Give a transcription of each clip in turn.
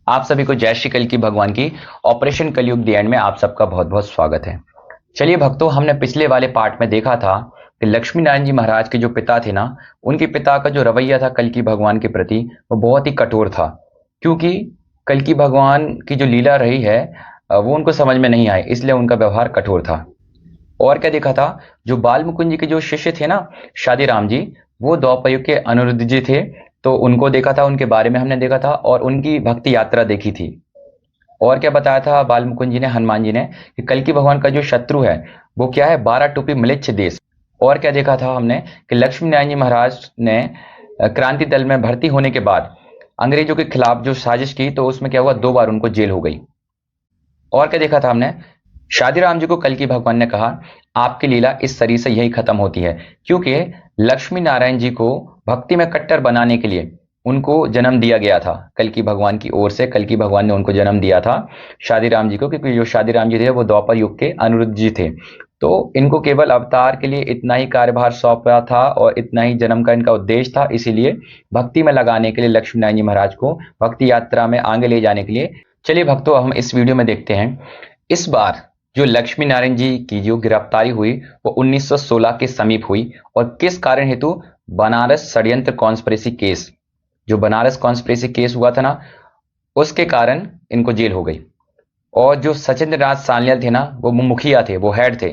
आप सभी को जय श्री कल्कि भगवान की ऑपरेशन कलयुग द एंड में आप सबका बहुत बहुत स्वागत है। चलिए भक्तों, हमने पिछले वाले पार्ट में देखा था कि लक्ष्मी नारायण जी महाराज के जो पिता थे ना, उनके पिता का जो रवैया था कल्कि भगवान के प्रति वो बहुत ही कठोर था। क्योंकि कल्कि भगवान की जो लीला रही है वो उनको समझ में नहीं आई, इसलिए उनका व्यवहार कठोर था। और क्या देखा था, जो बाल मुकुंद जी के जो शिष्य थे ना, शादीराम जी, वो द्वापर युग के अनिरुद्ध जी थे। तो उनको देखा था, उनके बारे में हमने देखा था और उनकी भक्ति यात्रा देखी थी। और क्या बताया था बाल मुकुंद जी ने, हनुमान जी ने, कि कल्कि भगवान का जो शत्रु है वो क्या है, 12 टोपी म्लेच्छ देश। और क्या देखा था हमने कि लक्ष्मी नारायण जी महाराज ने क्रांति दल में भर्ती होने के बाद अंग्रेजों के खिलाफ जो साजिश की, तो उसमें क्या हुआ, 2 बार उनको जेल हो गई। और क्या देखा था हमने, शादीराम जी को कल्कि भगवान ने कहा आपकी लीला इस शरीर से यही खत्म होती है। क्योंकि लक्ष्मी नारायण जी को भक्ति में कट्टर बनाने के लिए उनको जन्म दिया गया था कल्कि भगवान की ओर से। कल्कि भगवान ने उनको जन्म दिया था शादीराम जी को, क्योंकि जो शादीराम जी थे वो द्वापर युग के अनिरुद्ध जी थे। तो इनको केवल अवतार के लिए इतना ही कार्यभार सौंपा था और इतना ही जन्म का इनका उद्देश्य था। इसीलिए भक्ति में लगाने के लिए लक्ष्मी नारायण जी महाराज को भक्ति यात्रा में आगे ले जाने के लिए। चलिए भक्तों, हम इस वीडियो में देखते हैं इस बार जो लक्ष्मी नारायण जी की जो गिरफ्तारी हुई वो 1916 के समीप हुई। और किस कारण हेतु, बनारस षड्यंत्र कॉन्स्पिरेसी केस, जो बनारस कॉन्स्पिरेसी केस हुआ था ना, उसके कारण इनको जेल हो गई। और जो सचिंद्र नाथ सान्याल थे ना, वो मुखिया थे, वो हेड थे,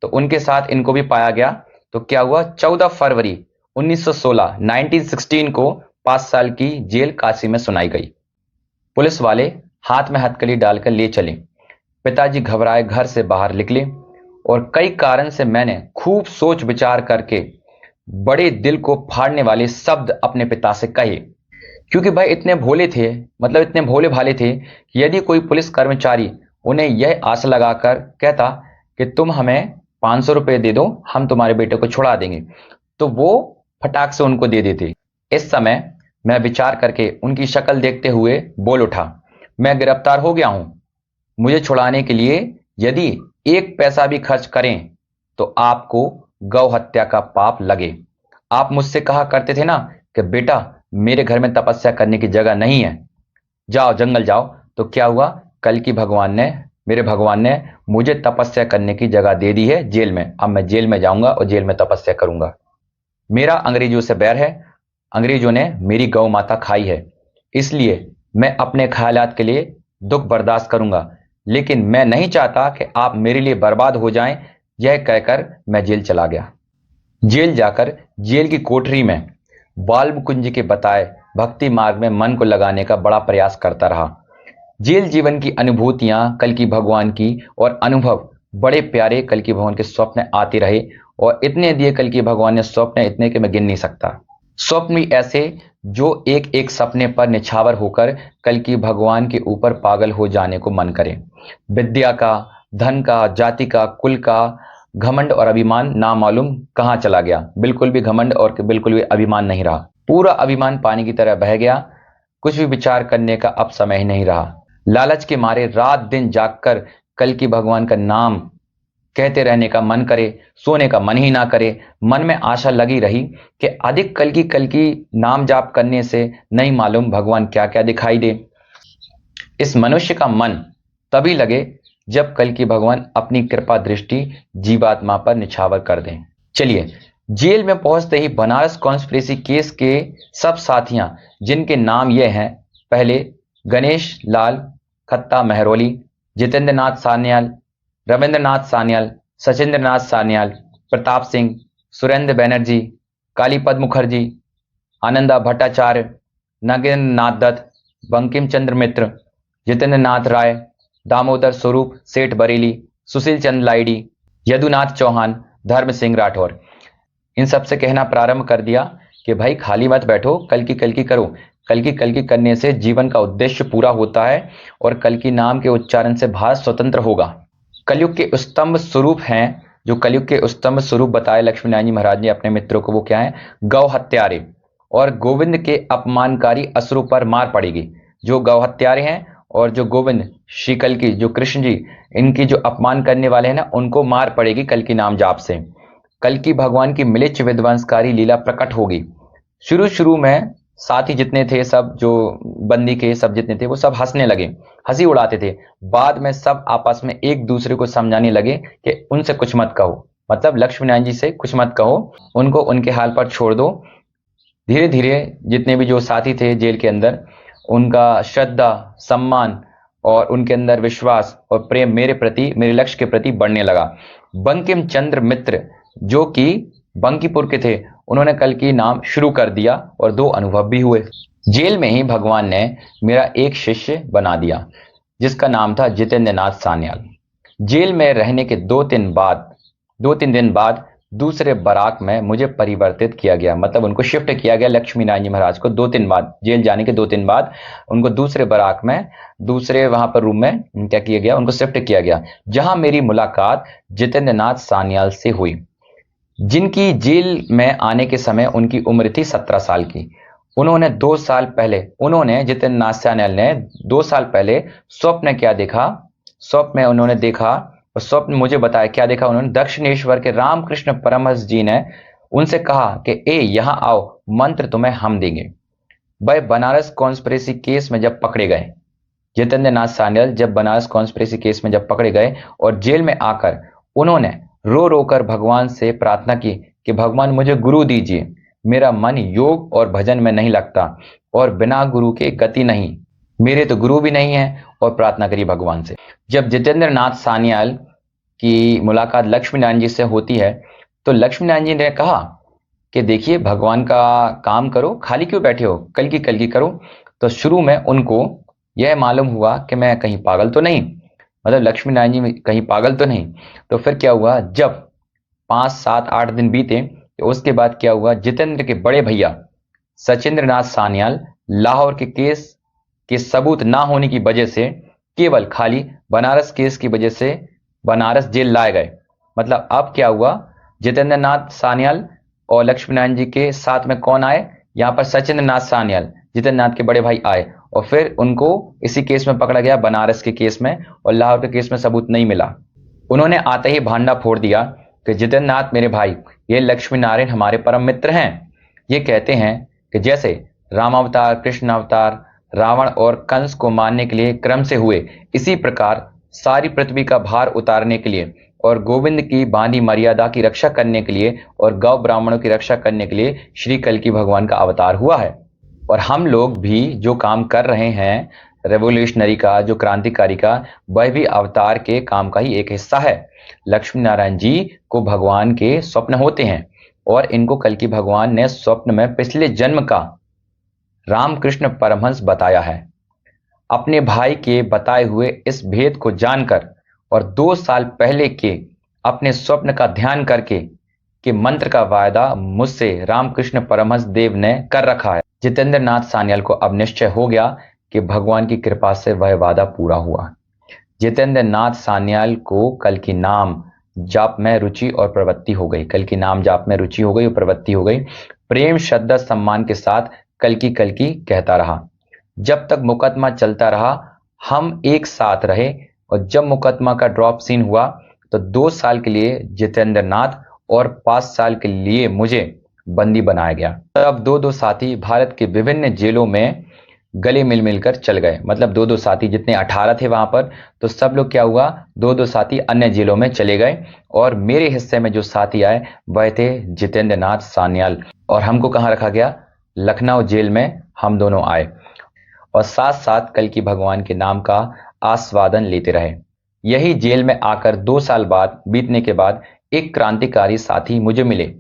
तो उनके साथ इनको भी पाया गया। तो क्या हुआ, 14 फरवरी 1916 1916 को 5 साल की जेल काशी में सुनाई गई। पुलिस वाले हाथ में हथकड़ी डालकर ले चले। पिताजी घबराए घर से बाहर निकले और कई कारण से मैंने खूब सोच विचार करके बड़े दिल को फाड़ने वाले शब्द अपने पिता से कहे। क्योंकि भाई इतने भोले थे, मतलब इतने भोले भाले थे कि यदि कोई पुलिस कर्मचारी उन्हें यह आशा लगाकर कहता कि तुम हमें 500 रुपये दे दो, हम तुम्हारे बेटे को छुड़ा देंगे, तो वो फटाक से उनको दे देते। इस समय मैं विचार करके उनकी शक्ल देखते हुए बोल उठा, मैं गिरफ्तार हो गया हूं। मुझे छुड़ाने के लिए यदि 1 पैसा भी खर्च करें तो आपको गौ हत्या का पाप लगे। आप मुझसे कहा करते थे ना कि बेटा मेरे घर में तपस्या करने की जगह नहीं है, जाओ जंगल जाओ। तो क्या हुआ, कल्कि भगवान ने, मेरे भगवान ने मुझे तपस्या करने की जगह दे दी है जेल में। अब मैं जेल में जाऊंगा और जेल में तपस्या करूंगा। मेरा अंग्रेजों से बैर है, अंग्रेजों ने मेरी गौ माता खाई है, इसलिए मैं अपने ख्यालात के लिए दुख बर्दाश्त करूंगा, लेकिन मैं नहीं चाहता कि आप मेरे लिए बर्बाद हो जाएं। यह कहकर मैं जेल चला गया। जेल जाकर जेल की कोठरी में बाल मुकुंद जी के बताए भक्ति मार्ग में मन को लगाने का बड़ा प्रयास करता रहा। जेल जीवन की अनुभूतियां कल्कि भगवान की और अनुभव बड़े प्यारे कल्कि भगवान के स्वप्न आते रहे। और इतने दिए कल्कि भगवान ने स्वप्न, इतने कि मैं गिन नहीं सकता। स्वप्न भी ऐसे जो एक एक सपने पर निछावर होकर कल्कि भगवान के ऊपर पागल हो जाने को मन करे। विद्या का, धन का, जाति का, कुल का घमंड और अभिमान ना मालूम कहां चला गया। बिल्कुल भी घमंड और बिल्कुल भी अभिमान नहीं रहा। पूरा अभिमान पानी की तरह बह गया। कुछ भी विचार करने का अब समय ही नहीं रहा। लालच के मारे रात दिन जागकर कल्कि भगवान का नाम कहते रहने का मन करे, सोने का मन ही ना करे। मन में आशा लगी रही कि अधिक कल्कि कल्कि नाम जाप करने से नहीं मालूम भगवान क्या क्या दिखाई दे। इस मनुष्य का मन तभी लगे जब कल्कि भगवान अपनी कृपा दृष्टि जीवात्मा पर निछावर कर दें। चलिए, जेल में पहुंचते ही बनारस कॉन्स्पिरेसी केस के सब साथियां, जिनके नाम ये हैं, पहले गणेश लाल खत्ता महरौली, जितेंद्र नाथ सान्याल, रविंद्रनाथ सान्याल, सचिंद्र नाथ सान्याल, प्रताप सिंह, सुरेंद्र बैनर्जी, कालीपद मुखर्जी, आनंदा भट्टाचार्य, नागेंद्र नाथ दत्त, बंकिम चंद्र मित्र, जितेंद्र नाथ राय, दामोदर स्वरूप सेठ बरेली, सुशील चंद लाइडी, यदुनाथ चौहान, धर्म सिंह राठौर, इन सब से कहना प्रारंभ कर दिया कि भाई खाली मत बैठो, कल्कि कल्कि करो। कल्कि कल्कि करने से जीवन का उद्देश्य पूरा होता है और कल्कि नाम के उच्चारण से भारत स्वतंत्र होगा। कलयुग के स्तंभ स्वरूप हैं, जो कलयुग के स्तंभ स्वरूप बताए लक्ष्मी नारायण जी महाराज ने अपने मित्रों को, वो क्या है, गौ हत्यारे और गोविंद के अपमानकारी असुरों पर मार पड़ेगी। जो गौ हत्यारे हैं और जो गोविंद श्री कल्कि, जो कृष्ण जी, इनकी जो अपमान करने वाले हैं ना, उनको मार पड़ेगी कल्कि नाम जाप से। कल्कि भगवान की म्लेच्छ विध्वंसकारी लीला प्रकट होगी। शुरू शुरू में साथी जितने थे सब, जो बंदी के सब जितने थे, वो सब हंसने लगे, हंसी उड़ाते थे। बाद में सब आपस में एक दूसरे को समझाने लगे कि उनसे कुछ मत कहो, मतलब लक्ष्मी नारायण जी से कुछ मत कहो, उनको उनके हाल पर छोड़ दो। धीरे धीरे जितने भी जो साथी थे जेल के अंदर, उनका श्रद्धा, सम्मान और उनके अंदर विश्वास और प्रेम मेरे प्रति, मेरे लक्ष्य के प्रति बढ़ने लगा। बंकिम चंद्र मित्र, जो कि बंकीपुर के थे, उन्होंने कल की नाम शुरू कर दिया और 2 अनुभव भी हुए। जेल में ही भगवान ने मेरा एक शिष्य बना दिया, जिसका नाम था जितेंद्र नाथ सान्याल। जेल में रहने के 2-3 दिन बाद दूसरे बराक में मुझे परिवर्तित किया गया, मतलब उनको शिफ्ट किया गया लक्ष्मी नारायण जी महाराज को 2 दिन बाद, जेल जाने के 2 दिन बाद उनको दूसरे बराक में, दूसरे वहां पर रूम में क्या किया गया, उनको शिफ्ट किया गया, जहां मेरी मुलाकात जितेंद्र नाथ सान्याल से हुई, जिनकी जेल में आने के समय उनकी उम्र थी 17 साल की। उन्होंने 2 साल पहले, जितेंद्र नाथ सान्याल ने 2 साल पहले स्वप्न क्या देखा, स्वप्न में उन्होंने देखा, और स्वप्न मुझे बताया क्या देखा उन्होंने। दक्षिणेश्वर के रामकृष्ण परमहंस जी ने उनसे कहा कि ए यहां आओ, मंत्र तुम्हें हम देंगे। वह बनारस कॉन्स्पिरेसी केस में जब पकड़े गए, जितेंद्र नाथ सान्याल जब बनारस कॉन्स्पिरेसी केस में जब पकड़े गए और जेल में आकर उन्होंने रो रो कर भगवान से प्रार्थना की कि भगवान मुझे गुरु दीजिए, मेरा मन योग और भजन में नहीं लगता और बिना गुरु के गति नहीं, मेरे तो गुरु भी नहीं है, और प्रार्थना करी भगवान से। जब जितेंद्र नाथ सान्याल की मुलाकात लक्ष्मी नारायण जी से होती है, तो लक्ष्मी नारायण जी ने कहा कि देखिए भगवान का काम करो, खाली क्यों बैठे हो, कल की करो। तो शुरू में उनको यह मालूम हुआ कि मैं कहीं पागल तो नहीं, मतलब लक्ष्मी नारायण जी कहीं पागल तो नहीं। तो फिर क्या हुआ, जब 5-7-8 दिन बीते, तो उसके बाद क्या हुआ, जितेंद्र के बड़े भैया सचिंद्र नाथ सान्याल लाहौर के केस के सबूत ना होने की वजह से, केवल खाली बनारस केस की वजह से बनारस जेल लाए गए। मतलब अब क्या हुआ, जितेंद्र नाथ सान्याल और लक्ष्मी नारायण जी के साथ में कौन आए, यहाँ पर सचिंद्र नाथ सान्याल, जितेंद्र नाथ के बड़े भाई आए, और फिर उनको इसी केस में पकड़ा गया, बनारस के केस में, और लाहौर के केस में सबूत नहीं मिला। उन्होंने आते ही भांडा फोड़ दिया कि जितेंद्र नाथ मेरे भाई, ये लक्ष्मी नारायण हमारे परम मित्र हैं। ये कहते हैं कि जैसे रामावतार, कृष्ण अवतार, रावण और कंस को मारने के लिए क्रम से हुए, इसी प्रकार सारी पृथ्वी का भार उतारने के लिए और गोविंद की बांधी मर्यादा की रक्षा करने के लिए और गौ ब्राह्मणों की रक्षा करने के लिए श्री कल्कि भगवान का अवतार हुआ है। और हम लोग भी जो काम कर रहे हैं रेवोल्यूशनरी का, जो क्रांतिकारी का, वह भी अवतार के काम का ही एक हिस्सा है। लक्ष्मी नारायण जी को भगवान के स्वप्न होते हैं, और इनको कल्कि भगवान ने स्वप्न में पिछले जन्म का रामकृष्ण परमहंस बताया है। अपने भाई के बताए हुए इस भेद को जानकर और 2 साल पहले के अपने स्वप्न का ध्यान करके कि मंत्र का वायदा मुझसे रामकृष्ण परमहंस देव ने कर रखा है, जितेंद्र नाथ सान्याल को अब निश्चय हो गया कि भगवान की कृपा से वह वादा पूरा हुआ। जितेंद्र नाथ सान्याल को कल की नाम जाप में रुचि और प्रवृत्ति हो गई, कल की नाम जाप में रुचि हो गई और प्रवृत्ति हो गई। प्रेम, श्रद्धा, सम्मान के साथ कल की कहता रहा। जब तक मुकदमा चलता रहा हम एक साथ रहे, और जब मुकदमा का ड्रॉप सीन हुआ तो 2 साल के लिए जितेंद्र नाथ और 5 साल के लिए मुझे बंदी बनाया गया। तब 2-2 साथी भारत के विभिन्न जेलों में गले मिल मिलकर चल गए, मतलब 2-2 साथी, जितने 18 थे वहां पर, तो सब लोग क्या हुआ, 2-2 साथी अन्य जेलों में चले गए, और मेरे हिस्से में जो साथी आए वह थे जितेंद्र नाथ सान्याल। और हमको कहाँ रखा गया, लखनऊ जेल में हम दोनों आए, और साथ साथ कल की भगवान के नाम का आस्वादन लेते रहे। यही जेल में आकर 2 साल बाद बीतने के बाद एक क्रांतिकारी साथी मुझे मिले,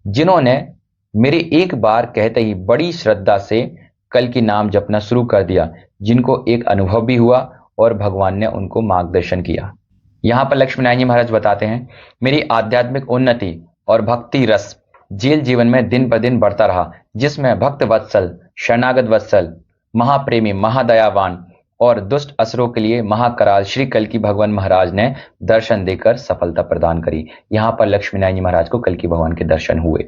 जिन्होंने मेरे एक बार कहते ही बड़ी श्रद्धा से कल की नाम जपना शुरू कर दिया, जिनको एक अनुभव भी हुआ और भगवान ने उनको मार्गदर्शन किया। यहाँ पर लक्ष्मी नारायण जी महाराज बताते हैं, मेरी आध्यात्मिक उन्नति और भक्ति रस जेल जीवन में दिन पर दिन बढ़ता रहा, जिसमें भक्त वत्सल, शरणागत वत्सल, महाप्रेमी, महादयावान और दुष्ट असुरों के लिए महाकराल श्री कल्कि भगवान महाराज ने दर्शन देकर सफलता प्रदान करी। यहाँ पर लक्ष्मी नारायण जी महाराज को कल्कि भगवान के दर्शन हुए,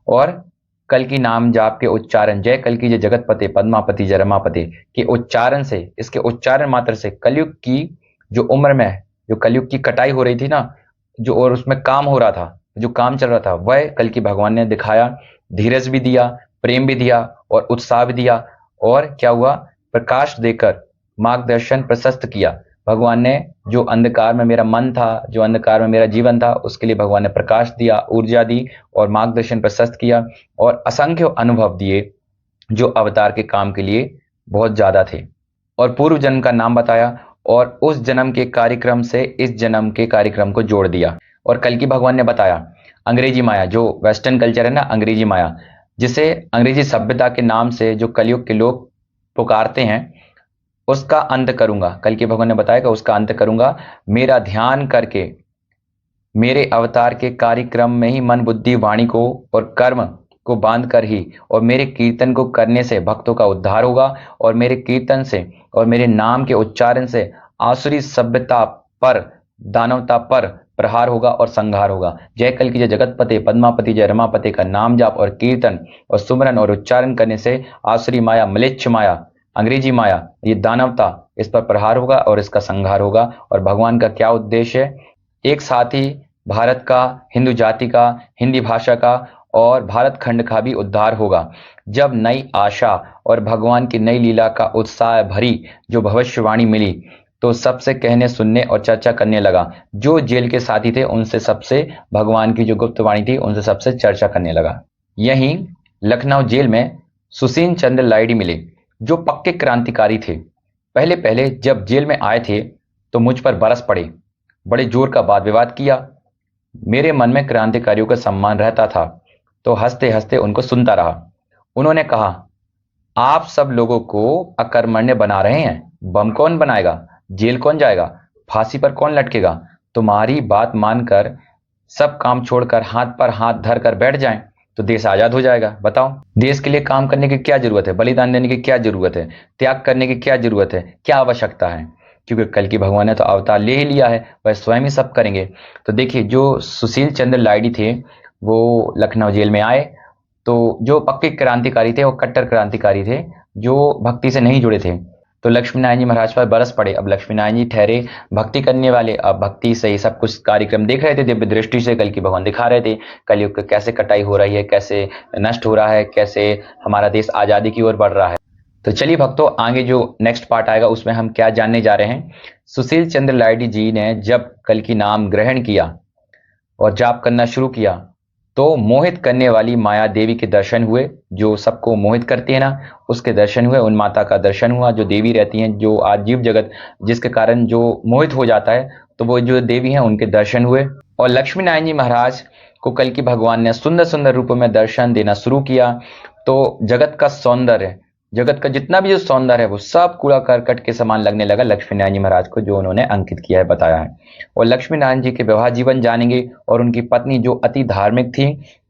और कल्कि नाम जाप के उच्चारण, जय कल्कि जय जगतपते पद्मापति जय रमापते के उच्चारण से, इसके उच्चारण मात्र से कलयुग की जो उम्र में, जो कलयुग की कटाई हो रही थी ना, जो और उसमें काम हो रहा था, जो काम चल रहा था, वह कल्कि भगवान ने दिखाया, धीरज भी दिया, प्रेम भी दिया और उत्साह भी दिया, और क्या हुआ, प्रकाश देकर मार्गदर्शन प्रशस्त किया। भगवान ने जो अंधकार में मेरा मन था, जो अंधकार में मेरा जीवन था, उसके लिए भगवान ने प्रकाश दिया, ऊर्जा दी और मार्गदर्शन प्रशस्त किया, और असंख्य अनुभव दिए जो अवतार के काम के लिए बहुत ज्यादा थे। और पूर्व जन्म का नाम बताया और उस जन्म के कार्यक्रम से इस जन्म के कार्यक्रम को जोड़ दिया। और कल की भगवान ने बताया अंग्रेजी माया, जो वेस्टर्न कल्चर है ना, अंग्रेजी माया, जिसे अंग्रेजी सभ्यता के नाम से जो कलयुग के लोग पुकारते हैं, उसका अंत करूंगा। कल की भगवान ने बताया कि उसका अंत करूंगा। मेरा ध्यान करके मेरे अवतार के कार्यक्रम में ही मन बुद्धि वाणी को और कर्म को बांध कर ही और मेरे कीर्तन को करने से भक्तों का उद्धार होगा, और मेरे कीर्तन से और मेरे नाम के उच्चारण से आसुरी सभ्यता पर, दानवता पर प्रहार होगा और संहार होगा। जय कल की जय जगतपते पद्मापति जय रमापति का नाम जाप और कीर्तन और सुमरन और उच्चारण करने से आसुरी माया, म्लेच्छ माया, अंग्रेजी माया, ये दानवता, इस पर प्रहार होगा और इसका संहार होगा। और भगवान का क्या उद्देश्य है? एक साथ ही भारत का, हिंदू जाति का, हिंदी भाषा का और भारत खंड का भी उद्धार होगा। जब नई आशा और भगवान की नई लीला का उत्साह भरी जो भविष्यवाणी मिली, तो सबसे कहने, सुनने और चर्चा करने लगा। जो जेल के साथी थे उनसे सबसे भगवान की जो गुप्त वाणी थी उनसे सबसे चर्चा करने लगा। यहीं लखनऊ जेल में सुशील चंद्र लाहिड़ी मिले, जो पक्के क्रांतिकारी थे। पहले पहले जब जेल में आए थे तो मुझ पर बरस पड़े, बड़े जोर का वाद विवाद किया। मेरे मन में क्रांतिकारियों का सम्मान रहता था, तो हंसते हंसते उनको सुनता रहा। उन्होंने कहा, आप सब लोगों को अकर्मण्य बना रहे हैं, बम कौन बनाएगा, जेल कौन जाएगा, फांसी पर कौन लटकेगा। तुम्हारी बात मानकर सब काम छोड़कर हाथ पर हाथ धर कर बैठ जाएं तो देश आजाद हो जाएगा। बताओ, देश के लिए काम करने की क्या जरूरत है, बलिदान देने की क्या जरूरत है, त्याग करने की क्या जरूरत है, क्या आवश्यकता है? क्योंकि कल की भगवान ने तो अवतार ले ही लिया है, वह स्वयं ही सब करेंगे। तो देखिए, जो सुशील चंद्र लाहिड़ी थे वो लखनऊ जेल में आए, तो जो पक्के क्रांतिकारी थे, वो कट्टर क्रांतिकारी थे, जो भक्ति से नहीं जुड़े थे। तो लक्ष्मी नारायण जी महाराज पर बरस पड़े। अब लक्ष्मी नारायण जी ठहरे भक्ति करने वाले, अब भक्ति से ही सब कुछ कार्यक्रम देख रहे थे, दिव्य दृष्टि से कल की भगवान दिखा रहे थे कलयुग कैसे कटाई हो रही है, कैसे नष्ट हो रहा है, कैसे हमारा देश आजादी की ओर बढ़ रहा है। तो चलिए भक्तों, आगे जो नेक्स्ट पार्ट आएगा उसमें हम क्या जानने जा रहे हैं। सुशील चंद्र लाहिड़ी जी ने जब कल की नाम ग्रहण किया और जाप करना शुरू किया, तो मोहित करने वाली माया देवी के दर्शन हुए, जो सबको मोहित करती है ना, उसके दर्शन हुए। उन माता का दर्शन हुआ जो देवी रहती हैं, जो आज जीव जगत जिसके कारण जो मोहित हो जाता है, तो वो जो देवी हैं उनके दर्शन हुए। और लक्ष्मी नारायण जी महाराज को कल की भगवान ने सुंदर सुंदर रूपों में दर्शन देना शुरू किया। तो जगत का सौंदर्य, जगत का जितना भी जो सौंदर्य है, वो सब कूड़ा करकट के समान लगने लगा लक्ष्मी नारायण जी महाराज को, जो उन्होंने अंकित किया है, बताया है। और लक्ष्मी नारायण जी के विवाह जीवन जानेंगे, और उनकी पत्नी जो अति धार्मिक थी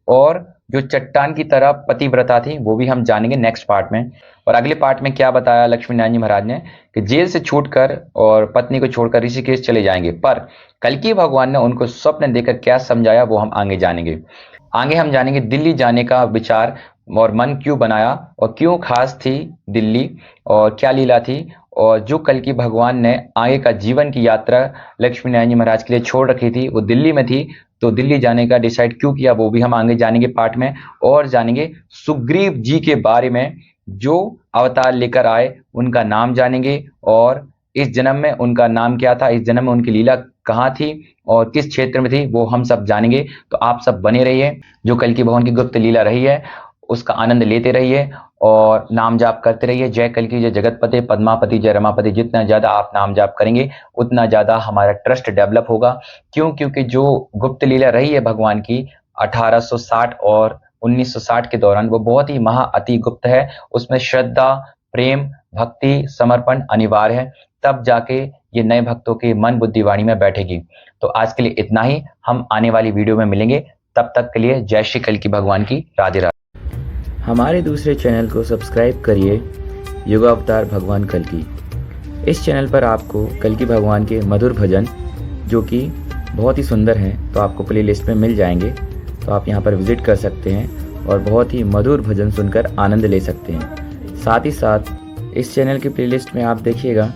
और जो चट्टान की तरह पतिव्रता थी, वो भी हम जानेंगे नेक्स्ट पार्ट में। और अगले पार्ट में क्या बताया लक्ष्मी नारायण जी महाराज ने कि जेल से छूटकर और पत्नी को छोड़कर ऋषिकेश चले जाएंगे, पर कल की भगवान ने उनको स्वप्न देकर क्या समझाया, वो हम आगे जानेंगे। आगे हम जानेंगे दिल्ली जाने का विचार और मन क्यों बनाया, और क्यों खास थी दिल्ली, और क्या लीला थी, और जो कल की भगवान ने आगे का जीवन की यात्रा लक्ष्मी नारायण जी महाराज के लिए छोड़ रखी थी, वो दिल्ली में थी, तो दिल्ली जाने का डिसाइड क्यों किया, वो भी हम आगे जानेंगे पार्ट में। और जानेंगे सुग्रीव जी के बारे में, जो अवतार लेकर आए, उनका नाम जानेंगे, और इस जन्म में उनका नाम क्या था, इस जन्म में उनकी लीला कहाँ थी और किस क्षेत्र में थी, वो हम सब जानेंगे। तो आप सब बने रहिए, जो कल की भगवान की गुप्त लीला रही है उसका आनंद लेते रहिए और नाम जाप करते रहिए। जय कल की जय जगतपते पद्मापति जय रमापति। जितना ज्यादा आप नाम जाप करेंगे उतना ज्यादा हमारा ट्रस्ट डेवलप होगा। क्यों? क्योंकि जो गुप्त लीला रही है भगवान की 1860 और 1960 के दौरान, वो बहुत ही महा अति गुप्त है। उसमें श्रद्धा, प्रेम, भक्ति, समर्पण अनिवार्य है, तब जाके ये नए भक्तों की मन बुद्धि वाणी में बैठेगी। तो आज के लिए इतना ही, हम आने वाली वीडियो में मिलेंगे। तब तक के लिए जय श्री कल की भगवान की, राधे राधे। हमारे दूसरे चैनल को सब्सक्राइब करिए, युगावतार भगवान कल की। इस चैनल पर आपको कल की भगवान के मधुर भजन, जो कि बहुत ही सुंदर हैं, तो आपको प्लेलिस्ट में मिल जाएंगे। तो आप यहां पर विजिट कर सकते हैं और बहुत ही मधुर भजन सुनकर आनंद ले सकते हैं। साथ ही साथ इस चैनल की प्लेलिस्ट में आप देखिएगा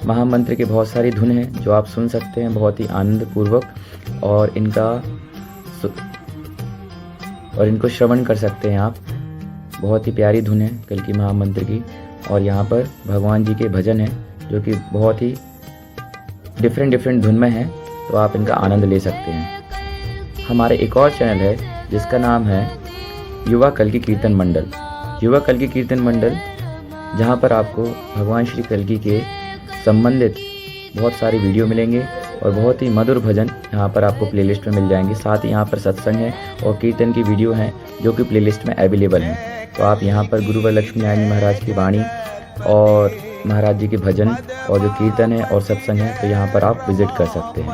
महामंत्र की बहुत सारी धुन हैं, जो आप सुन सकते हैं बहुत ही आनंद पूर्वक, और इनको श्रवण कर सकते हैं आप। बहुत ही प्यारी धुन है कल्की महामंत्र की, और यहाँ पर भगवान जी के भजन हैं जो कि बहुत ही डिफरेंट धुन में हैं, तो आप इनका आनंद ले सकते हैं। हमारे एक और चैनल है जिसका नाम है युवा कल्की कीर्तन मंडल। युवा कल्की कीर्तन मंडल, जहाँ पर आपको भगवान श्री कल्की के संबंधित बहुत सारे वीडियो मिलेंगे और बहुत ही मधुर भजन यहाँ पर आपको प्लेलिस्ट में मिल जाएंगे। साथ ही यहाँ पर सत्संग है और कीर्तन की वीडियो हैं जो कि प्लेलिस्ट में अवेलेबल हैं। तो आप यहाँ पर गुरुवर लक्ष्मी नारायण जी महाराज की वाणी और महाराज जी के भजन और जो कीर्तन है और सत्संग है, तो यहाँ पर आप विजिट कर सकते हैं।